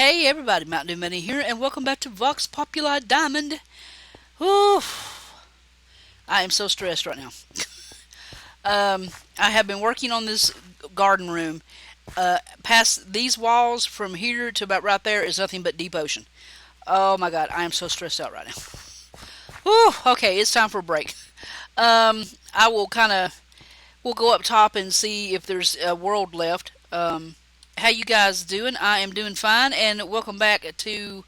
Hey everybody, MntDewMania's here, and welcome back to Vox Populi Diamond. Whew, I am so stressed right now. I have been working on this garden room. Past these walls from here to about right there is nothing but deep ocean. Oh my god, I am so stressed out right now. Whew, okay, it's time for a break. I will we'll go up top and see if there's a world left. How you guys doing? I am doing fine, and welcome back to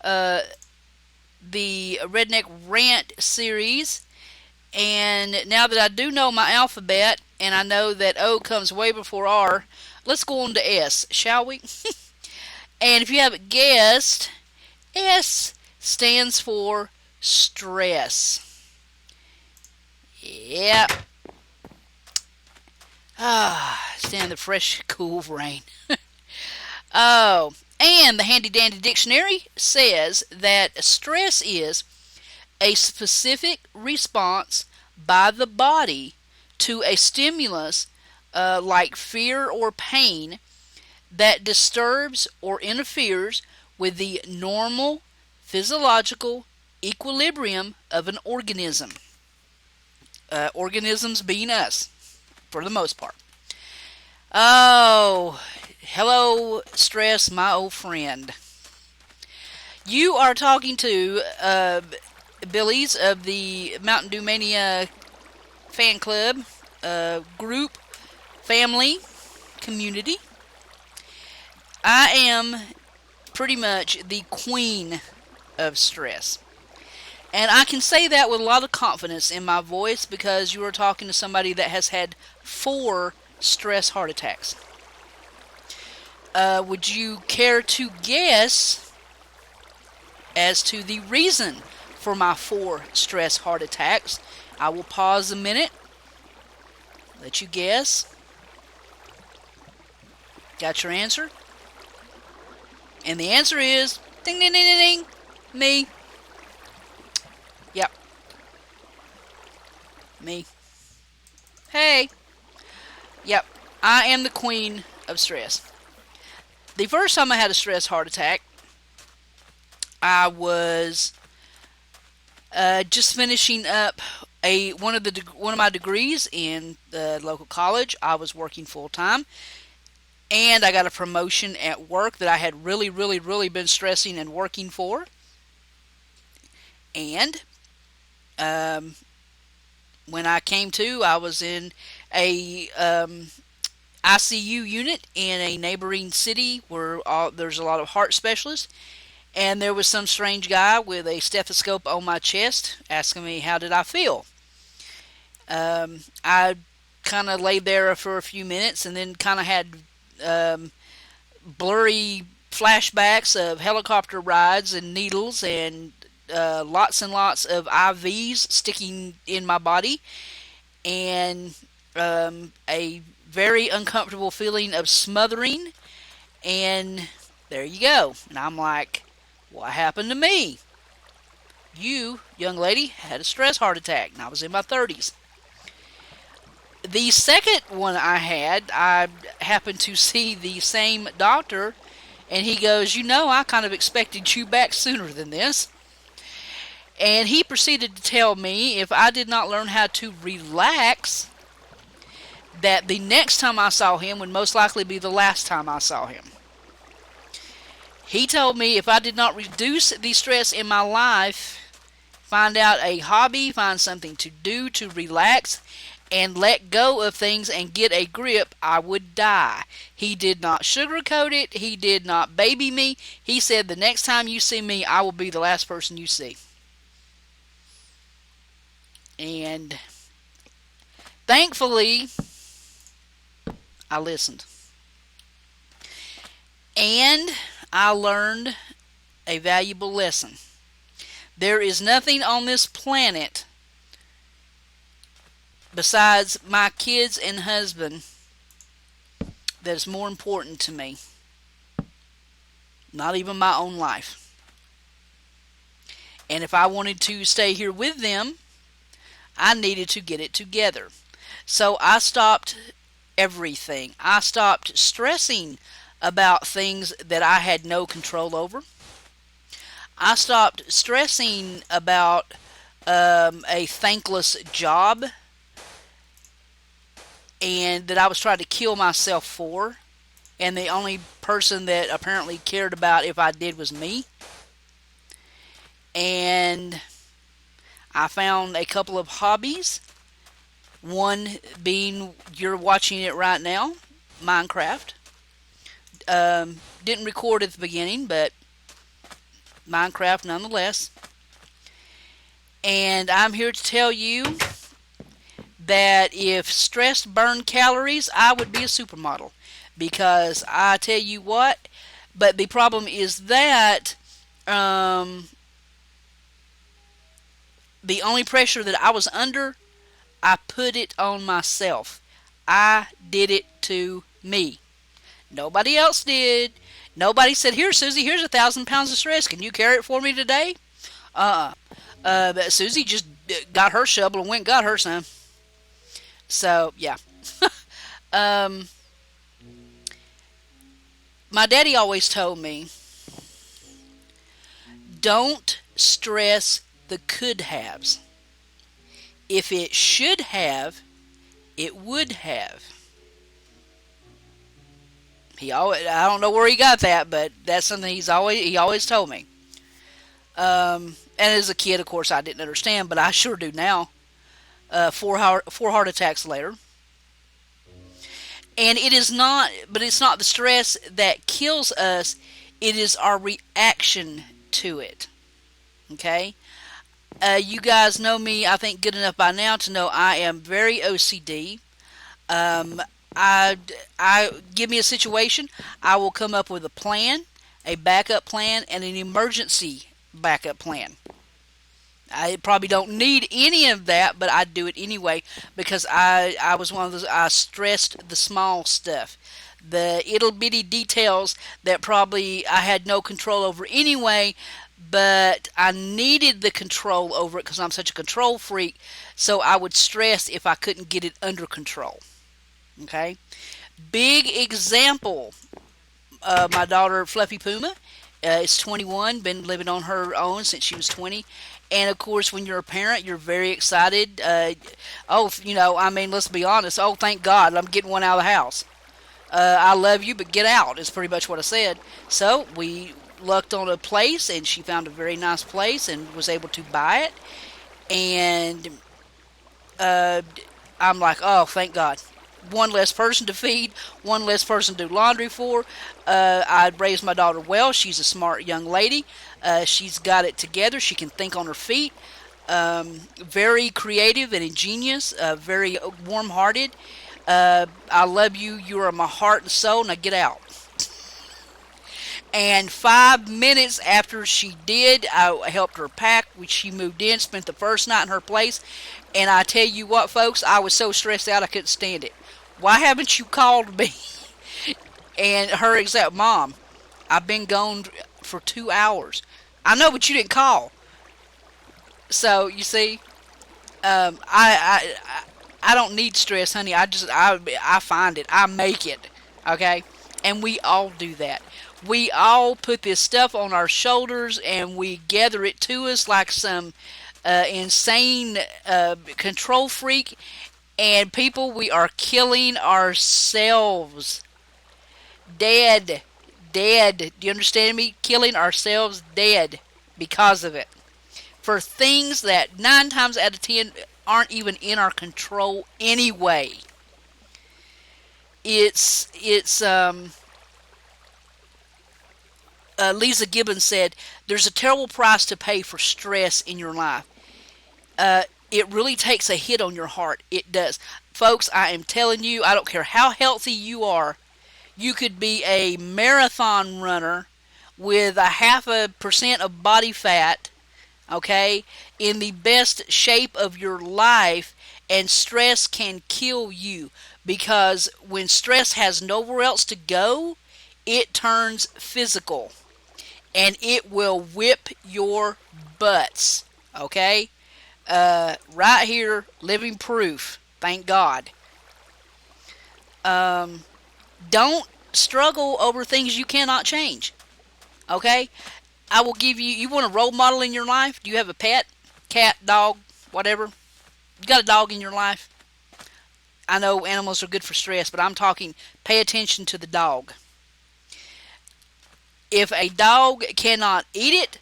uh, the RedNeck Rant series. And now that I do know my alphabet, and I know that O comes way before R, let's go on to S, shall we? And if you haven't guessed, S stands for stress. Yep. Stand the fresh, cool rain. Oh, and the handy dandy dictionary says that stress is a specific response by the body to a stimulus like fear or pain that disturbs or interferes with the normal physiological equilibrium of an organism. Organisms being us, for the most part. Oh, hello, stress, my old friend. You are talking to Billy's of the MntDewMania fan club, group, family, community. I am pretty much the queen of stress. And I can say that with a lot of confidence in my voice because you are talking to somebody that has had 4 stress heart attacks. Would you care to guess as to the reason for my 4 stress heart attacks? I will pause a minute, let you guess. Got your answer? And the answer is ding ding ding ding ding, me. Yep. Me. Hey. Yep. I am the queen of stress. The first time I had a stress heart attack, I was just finishing up one of my degrees in the local college. I was working full time, and I got a promotion at work that I had really been stressing and working for. And when I came to, I was in a ICU unit in a neighboring city where there's a lot of heart specialists. And there was some strange guy with a stethoscope on my chest asking me how did I feel. I kind of laid there for a few minutes and then kind of had blurry flashbacks of helicopter rides and needles and lots and lots of IVs sticking in my body, and a very uncomfortable feeling of smothering. And there you go. And I'm like, what happened to me? You, young lady, had a stress heart attack, and I was in my 30s. The second one I happened to see the same doctor, and he goes, I kind of expected you back sooner than this. And he proceeded to tell me if I did not learn how to relax, that the next time I saw him would most likely be the last time I saw him. He told me if I did not reduce the stress in my life, find out a hobby, find something to do to relax, and let go of things and get a grip, I would die. He did not sugarcoat it. He did not baby me. He said the next time you see me, I will be the last person you see. And thankfully, I listened. And I learned a valuable lesson. There is nothing on this planet besides my kids and husband that is more important to me. Not even my own life. And if I wanted to stay here with them, I needed to get it together. So I stopped everything. I stopped stressing about things that I had no control over. I stopped stressing about a thankless job and that I was trying to kill myself for. And the only person that apparently cared about if I did was me. And I found a couple of hobbies. One being, you're watching it right now, Minecraft. Didn't record at the beginning, but Minecraft nonetheless. And I'm here to tell you that if stress burned calories, I would be a supermodel. Because I tell you what, but the problem is that the only pressure that I was under, I put it on myself. I did it to me. Nobody else did. Nobody said, "Here, Susie, here's 1,000 pounds of stress. Can you carry it for me today?" But Susie just got her shovel and went and got her some. So, yeah. um, my daddy always told me, don't stress the could haves. If it should have, it would have. I don't know where he got that, but that's something he always told me. And as a kid, of course, I didn't understand, but I sure do now. Four heart attacks later, and it's not the stress that kills us. It is our reaction to it. Okay, you guys know me, I think, good enough by now to know I am very OCD. Um, I give me a situation, I will come up with a plan, a backup plan, and an emergency backup plan. I probably don't need any of that, but I do it anyway because I was one of those. I stressed the small stuff, the ittle bitty details that probably I had no control over anyway, but I needed the control over it because I'm such a control freak. So I would stress if I couldn't get it under control. Okay, big example. My daughter Fluffy Puma is 21, been living on her own since she was 20. And of course, when you're a parent, you're very excited. I mean, let's be honest. Oh, thank God, I'm getting one out of the house. I love you, but get out is pretty much what I said. So we lucked on a place, and she found a very nice place and was able to buy it. And uh, I'm like, oh, thank God. One less person to feed, one less person to do laundry for. I raised my daughter well. She's a smart young lady. She's got it together. She can think on her feet. Very creative and ingenious. Very warm-hearted. I love you. You are my heart and soul. Now get out. And 5 minutes after she did, I helped her pack. She moved in, spent the first night in her place. And I tell you what, folks, I was so stressed out I couldn't stand it. Why haven't you called me? And her exact, Mom, I've been gone for 2 hours. I know, but you didn't call. So you see, I don't need stress, honey. I find it. I make it. Okay, and we all do that. We all put this stuff on our shoulders and we gather it to us like some insane control freak. And people, we are killing ourselves. Dead. Dead. Do you understand me? Killing ourselves dead because of it. For things that 9 times out of 10 aren't even in our control anyway. It's Lisa Gibbons said, there's a terrible price to pay for stress in your life. It really takes a hit on your heart. It does. Folks, I am telling you, I don't care how healthy you are. You could be a marathon runner with a 0.5% of body fat, okay, in the best shape of your life, and stress can kill you because when stress has nowhere else to go, it turns physical and it will whip your butts, okay? Right here, living proof. Thank God. Don't struggle over things you cannot change. Okay? I will give you, you want a role model in your life? Do you have a pet? Cat, dog, whatever? You got a dog in your life? I know animals are good for stress, but I'm talking pay attention to the dog. If a dog cannot eat it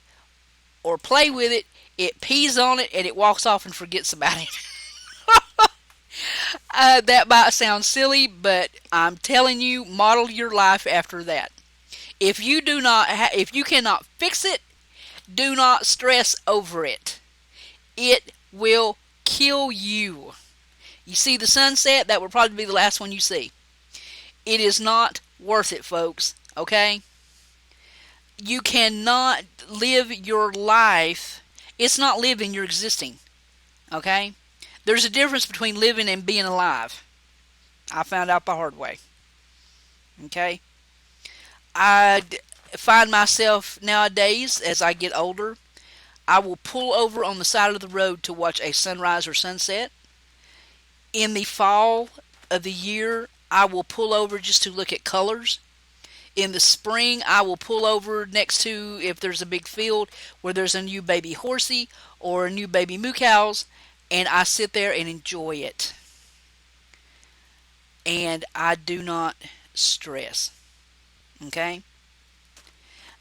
or play with it, it pees on it and it walks off and forgets about it. That might sound silly, but I'm telling you, model your life after that. If you cannot fix it, do not stress over it. It will kill you. You see the sunset, that will probably be the last one you see. It is not worth it, folks. Okay? You cannot live your life. It's not living, you're existing. Okay? There's a difference between living and being alive. I found out the hard way. Okay? I find myself nowadays, as I get older, I will pull over on the side of the road to watch a sunrise or sunset. In the fall of the year, I will pull over just to look at colors. In the spring, I will pull over next to, if there's a big field where there's a new baby horsey or a new baby moo cows, and I sit there and enjoy it. And I do not stress. Okay?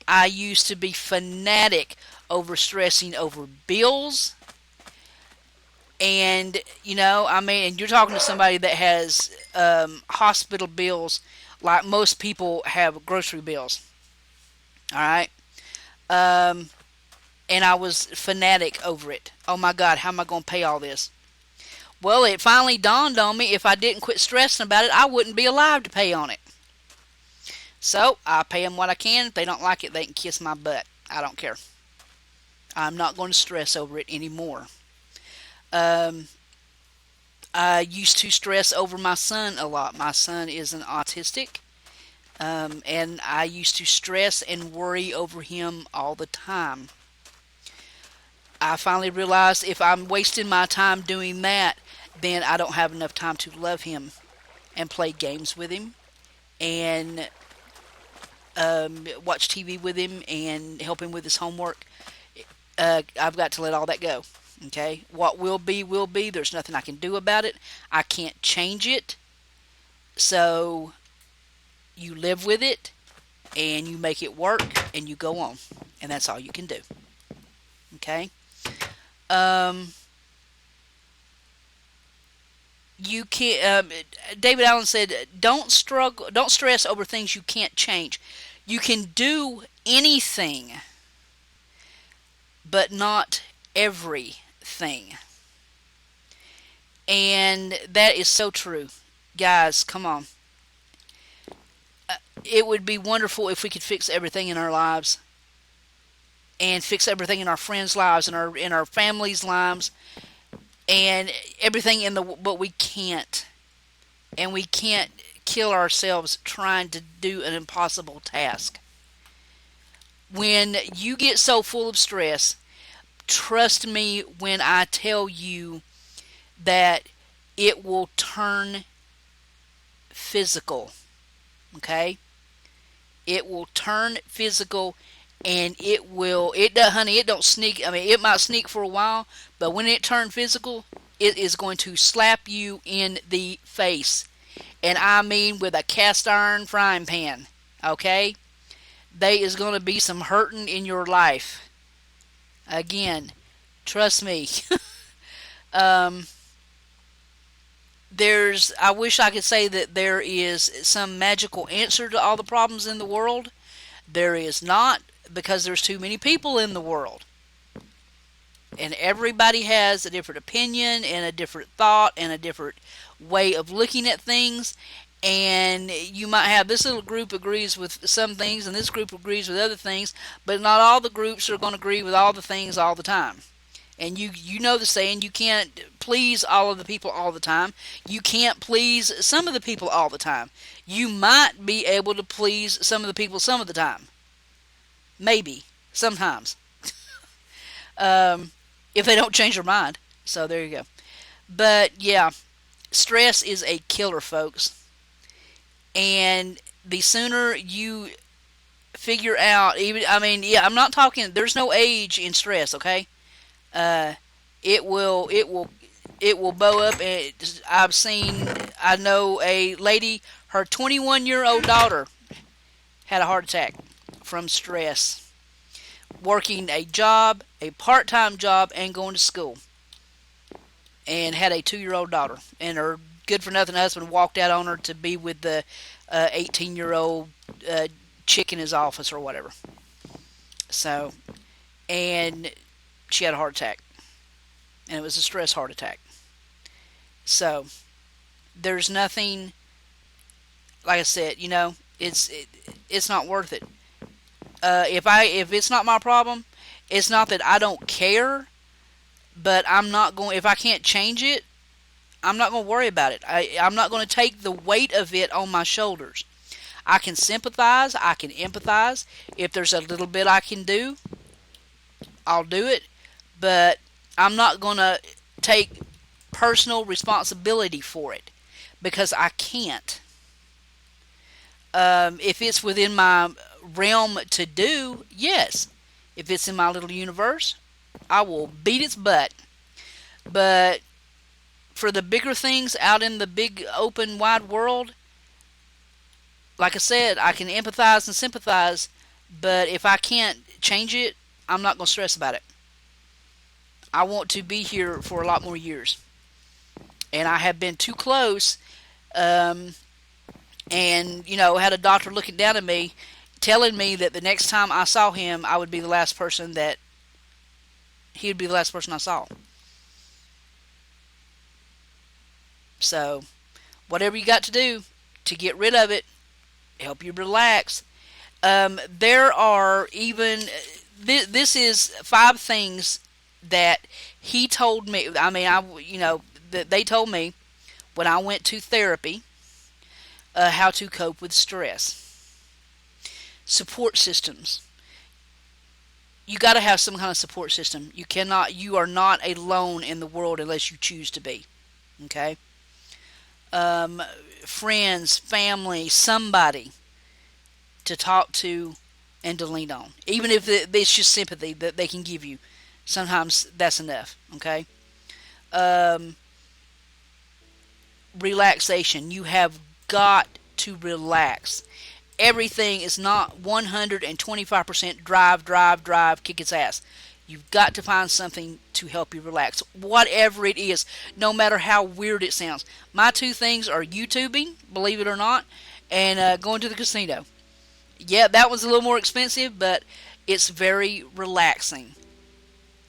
I used to be fanatic over stressing over bills. And, and you're talking to somebody that has hospital bills like most people have grocery bills. All right? And I was fanatic over it. Oh my God, how am I going to pay all this? Well, it finally dawned on me, if I didn't quit stressing about it, I wouldn't be alive to pay on it. So, I pay them what I can. If they don't like it, they can kiss my butt. I don't care. I'm not going to stress over it anymore. I used to stress over my son a lot. My son is an autistic. And I used to stress and worry over him all the time. I finally realized if I'm wasting my time doing that, then I don't have enough time to love him and play games with him and watch TV with him and help him with his homework. I've got to let all that go. Okay? What will be, will be. There's nothing I can do about it. I can't change it. So you live with it and you make it work and you go on. And that's all you can do. Okay? You can't. David Allen said, "Don't stress over things you can't change. You can do anything, but not everything." And that is so true, guys. Come on. It would be wonderful if we could fix everything in our lives, and fix everything in our friends' lives, and in our families' lives, and everything but we can't. And we can't kill ourselves trying to do an impossible task. When you get so full of stress, trust me when I tell you that it will turn physical. Okay? It will turn physical, and honey, it don't sneak. I mean, it might sneak for a while, but when it turns physical, it is going to slap you in the face. And I mean with a cast iron frying pan. Okay? There is going to be some hurting in your life. Again, trust me. I wish I could say that there is some magical answer to all the problems in the world. There is not, because there's too many people in the world. And everybody has a different opinion and a different thought and a different way of looking at things. And you might have this little group agrees with some things and this group agrees with other things, but not all the groups are going to agree with all the things all the time. And you know the saying, you can't please all of the people all the time. You can't please some of the people all the time. You might be able to please some of the people some of the time. Maybe. Sometimes. If they don't change their mind. So there you go. But yeah, stress is a killer, folks. And the sooner you figure out, even, I mean, yeah, I'm not talking, there's no age in stress, okay? Uh, it will, it will, it will bow up. And I know a lady, her 21-year-old daughter had a heart attack from stress, working a job, a part-time job, and going to school, and had a 2-year-old daughter. And her good-for-nothing husband walked out on her to be with the 18-year-old chick in his office or whatever. So, and she had a heart attack, and it was a stress heart attack. So, there's nothing, like I said, it's not worth it. If it's not my problem, it's not that I don't care, but I'm not going. If I can't change it, I'm not going to worry about it. I'm not going to take the weight of it on my shoulders. I can sympathize. I can empathize. If there's a little bit I can do, I'll do it. But I'm not going to take personal responsibility for it because I can't. If it's within my realm to do, yes. If it's in my little universe, I will beat its butt. But for the bigger things out in the big open wide world, like I said, I can empathize and sympathize, but if I can't change it, I'm not going to stress about it. I want to be here for a lot more years. And I have been too close, and, had a doctor looking down at me, telling me that the next time I saw him, he would be the last person I saw. So, whatever you got to do to get rid of it, help you relax. There are even, this is 5 things that he told me. I mean, that they told me when I went to therapy, how to cope with stress. Support systems. You got to have some kind of support system. You are not alone in the world unless you choose to be. Okay? Friends, family, somebody to talk to and to lean on. Even if it's just sympathy that they can give you. Sometimes that's enough. Okay? Relaxation. You have got to relax. Everything is not 125% drive, kick its ass. You've got to find something to help you relax. Whatever it is, no matter how weird it sounds. My 2 things are YouTubing, believe it or not, and going to the casino. Yeah, that one's a little more expensive, but it's very relaxing.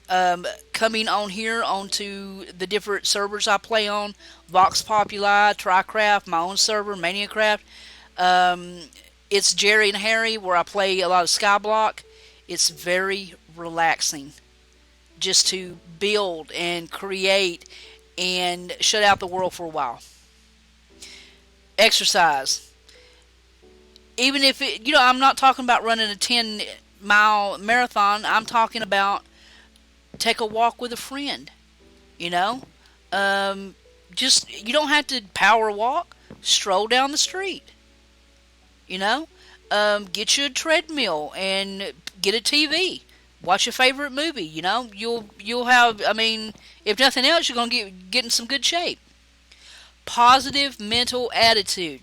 Coming on here onto the different servers I play on, Vox Populi, TryCraft, my own server, ManiaCraft. It's Jerry and Harry, where I play a lot of Skyblock. It's very relaxing just to build and create and shut out the world for a while. Exercise. Even if I'm not talking about running a 10-mile marathon. I'm talking about take a walk with a friend. Just, you don't have to power walk. Stroll down the street. Get you a treadmill and get a TV. Watch your favorite movie. You'll have. I mean, if nothing else, you're gonna get in some good shape. Positive mental attitude.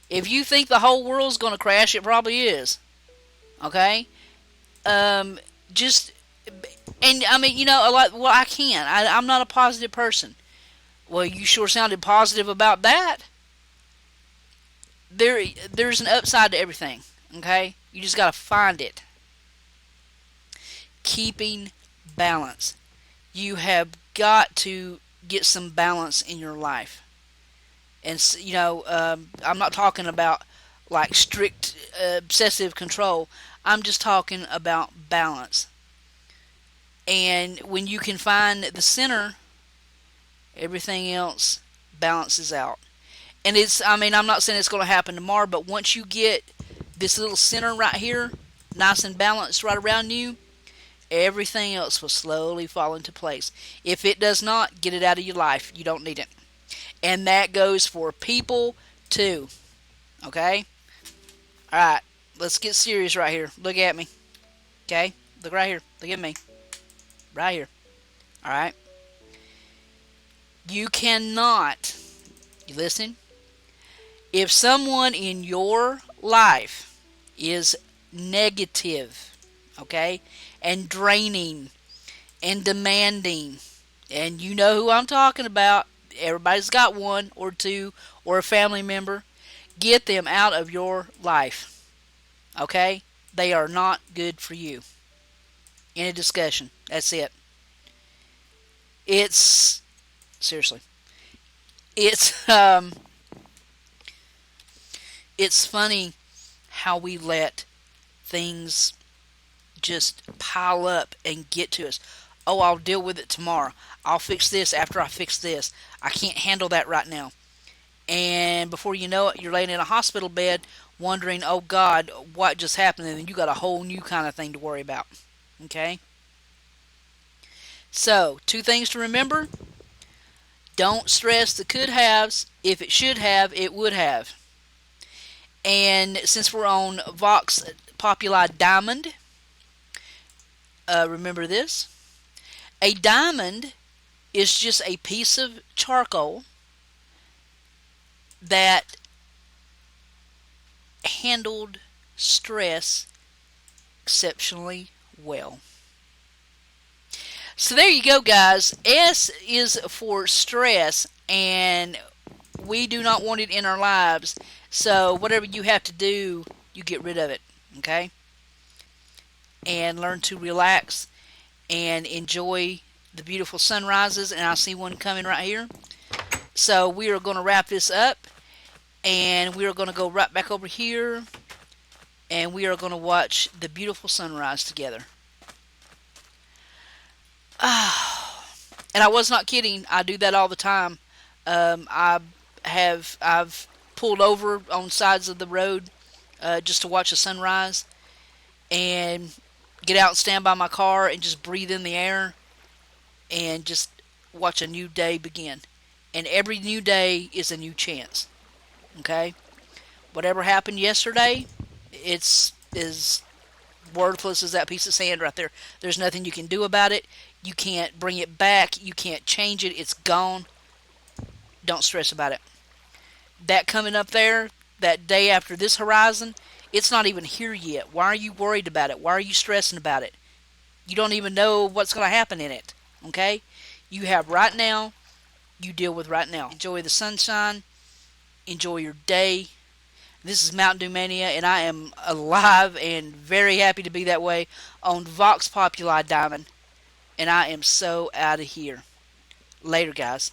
If you think the whole world's gonna crash, it probably is. Okay. Just, and I mean, a lot. Well, I can't. I'm not a positive person. Well, you sure sounded positive about that. There's an upside to everything. Okay, you just gotta find it. Keeping balance. You have got to get some balance in your life. And I'm not talking about like strict obsessive control. I'm just talking about balance. And when you can find the center, everything else balances out. And I'm not saying it's going to happen tomorrow, but once you get this little center right here, nice and balanced right around you, everything else will slowly fall into place. If it does not, get it out of your life. You don't need it. And that goes for people too. Okay? Alright, let's get serious right here. Look at me. Okay? Look right here. Look at me. Right here. Alright? You cannot, you listen? If someone in your life is negative, okay, and draining and demanding, and you know who I'm talking about, everybody's got one or two or a family member, get them out of your life, okay? They are not good for you. In a discussion. That's it. It's seriously. It's it's funny how we let things just pile up and get to us. Oh, I'll deal with it tomorrow. I'll fix this after I fix this. I can't handle that right now. And before you know it, you're laying in a hospital bed wondering, oh God, what just happened? And then you got a whole new kind of thing to worry about. Okay? So, two things to remember. Don't stress the could haves. If it should have, it would have. And since we're on Vox Populi Diamond, remember this. A diamond is just a piece of charcoal that handled stress exceptionally well. So there you go, guys. S is for stress, and we do not want it in our lives. So whatever you have to do, you get rid of it, okay? And learn to relax and enjoy the beautiful sunrises. And I see one coming right here. So we are going to wrap this up, and we are going to go right back over here, and we are going to watch the beautiful sunrise together. And I was not kidding. I do that all the time. I've pulled over on sides of the road just to watch the sunrise, and get out and stand by my car and just breathe in the air and just watch a new day begin. And every new day is a new chance. Okay? Whatever happened yesterday, it's as worthless as that piece of sand right there. There's nothing you can do about it. You can't bring it back. You can't change it. It's gone. Don't stress about it. That coming up there, that day after this horizon, it's not even here yet. Why are you worried about it? Why are you stressing about it? You don't even know what's going to happen in it. Okay? You have right now. You deal with right now. Enjoy the sunshine. Enjoy your day. This is MntDewMania, and I am alive and very happy to be that way on Vox Populi Diamond. And I am so out of here. Later, guys.